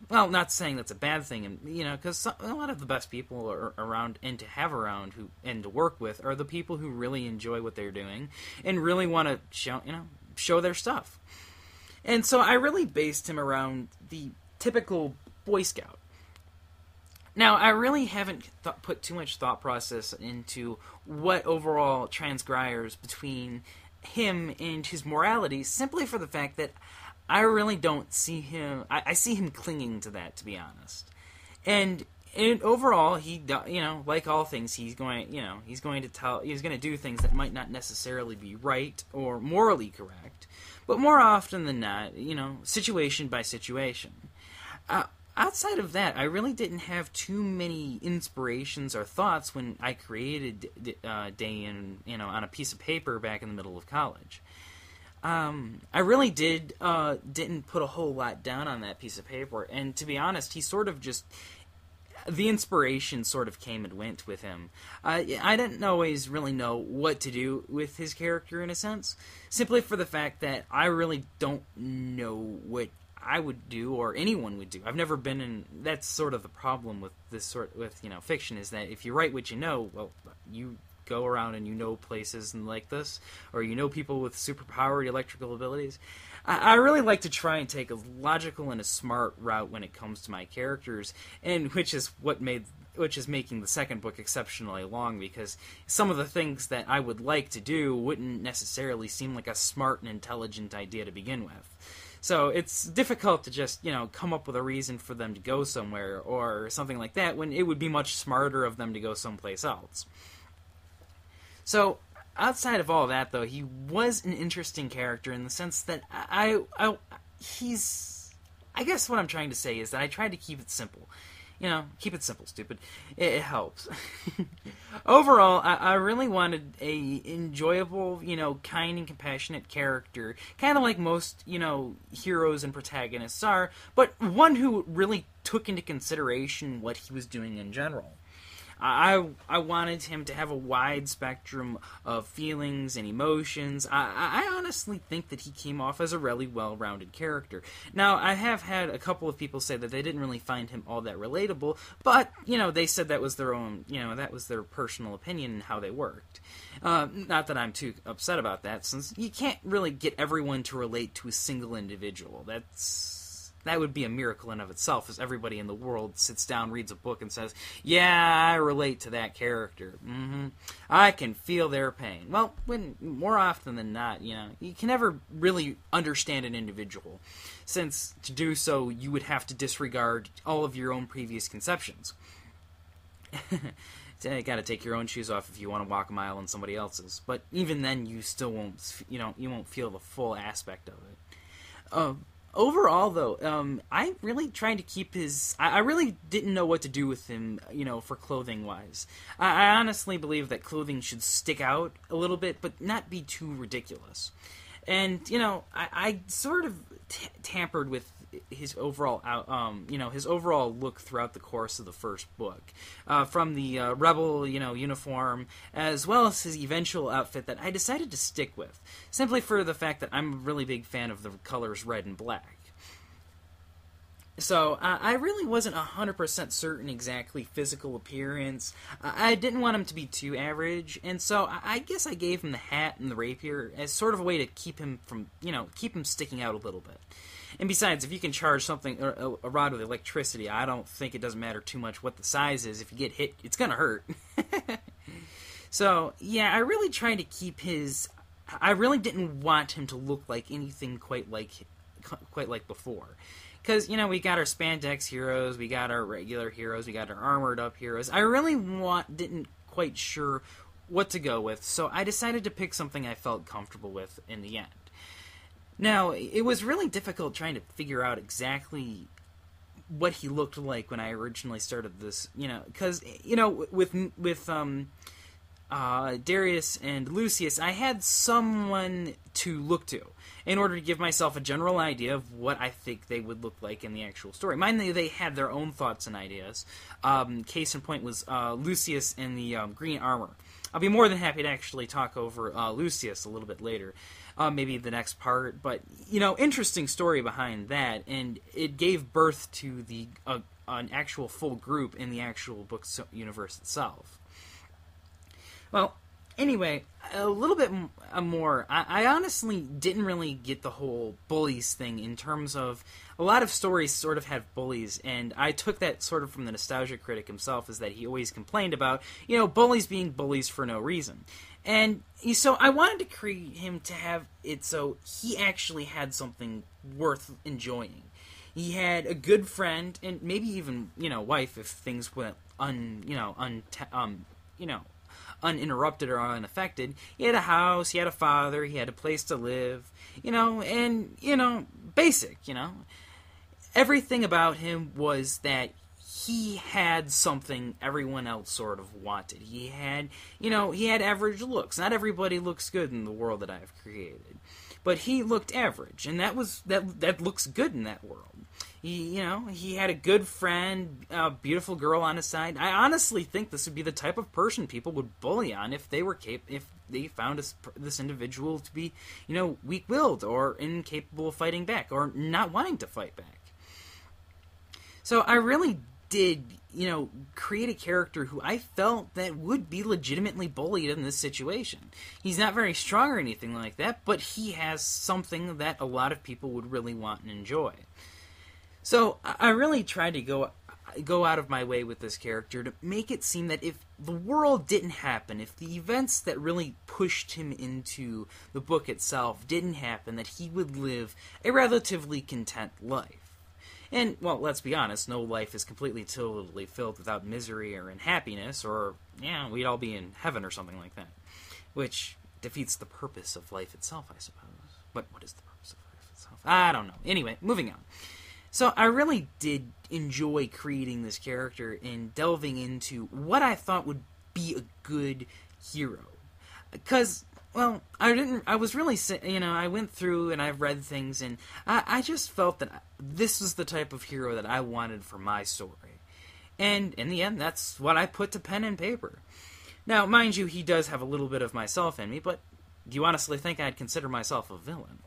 well, not saying that's a bad thing, and because a lot of the best people are around and to have around and to work with are the people who really enjoy what they're doing and really want to show their stuff. And so I really based him around the typical Boy Scout. Now, I really haven't put too much thought process into what overall transpires between him and his morality, simply for the fact that I really don't see him. I see him clinging to that, to be honest. And overall, he, like all things, he's going to do things that might not necessarily be right or morally correct, but more often than not, situation by situation. Outside of that, I really didn't have too many inspirations or thoughts when I created Daean, on a piece of paper back in the middle of college. I really didn't put a whole lot down on that piece of paper, and to be honest, he sort of just, the inspiration sort of came and went with him. I didn't always really know what to do with his character, in a sense, simply for the fact that I really don't know what I would do or anyone would do. I've never been in. That's sort of the problem with fiction, is that if you write what you know, well, you go around and places and like this, or people with superpowered electrical abilities. I really like to try and take a logical and a smart route when it comes to my characters, and which is making the second book exceptionally long, because some of the things that I would like to do wouldn't necessarily seem like a smart and intelligent idea to begin with. So it's difficult to just, come up with a reason for them to go somewhere or something like that, when it would be much smarter of them to go someplace else. So, outside of all that, though, he was an interesting character in the sense that I guess what I'm trying to say is that I tried to keep it simple. Keep it simple, stupid. It helps. Overall, I really wanted a enjoyable, kind and compassionate character, kind of like most, heroes and protagonists are, but one who really took into consideration what he was doing in general. I wanted him to have a wide spectrum of feelings and emotions. I honestly think that he came off as a really well-rounded character. Now, I have had a couple of people say that they didn't really find him all that relatable, but, they said that was their own, that was their personal opinion and how they worked. Not that I'm too upset about that, since you can't really get everyone to relate to a single individual. That would be a miracle in of itself, as everybody in the world sits down, reads a book, and says, yeah, I relate to that character. I can feel their pain. Well, more often than not, you can never really understand an individual, since to do so, you would have to disregard all of your own previous conceptions. You gotta take your own shoes off if you want to walk a mile in somebody else's. But even then, you still won't, you won't feel the full aspect of it. Overall, though, I really tried to keep his... I really didn't know what to do with him, for clothing-wise. I honestly believe that clothing should stick out a little bit, but not be too ridiculous. And, I sort of tampered with his overall, his overall look throughout the course of the first book. From the rebel, uniform, as well as his eventual outfit that I decided to stick with, simply for the fact that I'm a really big fan of the colors red and black. So, I really wasn't 100% certain exactly physical appearance. I didn't want him to be too average, and so I guess I gave him the hat and the rapier as sort of a way to keep him from, keep him sticking out a little bit. And besides, if you can charge something, a rod with electricity, I don't think it doesn't matter too much what the size is. If you get hit, it's gonna hurt. So, yeah, I really tried to keep his... I really didn't want him to look like anything quite like before. Because, we got our spandex heroes, we got our regular heroes, we got our armored up heroes. I really didn't quite sure what to go with, so I decided to pick something I felt comfortable with in the end. Now, it was really difficult trying to figure out exactly what he looked like when I originally started this, because, with Darius and Lucius, I had someone to look to in order to give myself a general idea of what I think they would look like in the actual story. Mind you, they had their own thoughts and ideas. Case in point was Lucius in the green armor. I'll be more than happy to actually talk over Lucius a little bit later. maybe the next part. But, interesting story behind that, and it gave birth to an actual full group in the actual book universe itself. Well, anyway, a little bit more. I honestly didn't really get the whole bullies thing in terms of a lot of stories sort of have bullies, and I took that sort of from the nostalgia critic himself, is that he always complained about, bullies being bullies for no reason. And so I wanted to create him to have it so he actually had something worth enjoying. He had a good friend, and maybe even, wife if things went uninterrupted or unaffected. He had a house, he had a father, he had a place to live, basic, Everything about him was that he had something everyone else sort of wanted. He had average looks. Not everybody looks good in the world that I've created. But he looked average, and that looks good in that world. He had a good friend, a beautiful girl on his side. I honestly think this would be the type of person people would bully on if they were if they found this individual to be, weak-willed or incapable of fighting back or not wanting to fight back. So I really did, create a character who I felt that would be legitimately bullied in this situation. He's not very strong or anything like that, but he has something that a lot of people would really want and enjoy. So I really tried to go out of my way with this character to make it seem that if the world didn't happen, if the events that really pushed him into the book itself didn't happen, that he would live a relatively content life. And, well, let's be honest, no life is completely totally filled without misery or unhappiness, or, we'd all be in heaven or something like that. Which defeats the purpose of life itself, I suppose. But what is the purpose of life itself? I don't know. Anyway, moving on. So I really did enjoy creating this character and delving into what I thought would be a good hero. Because, well, I was really, I went through and I've read things, and I just felt that this was the type of hero that I wanted for my story. And in the end, that's what I put to pen and paper. Now, mind you, he does have a little bit of myself in me, but do you honestly think I'd consider myself a villain?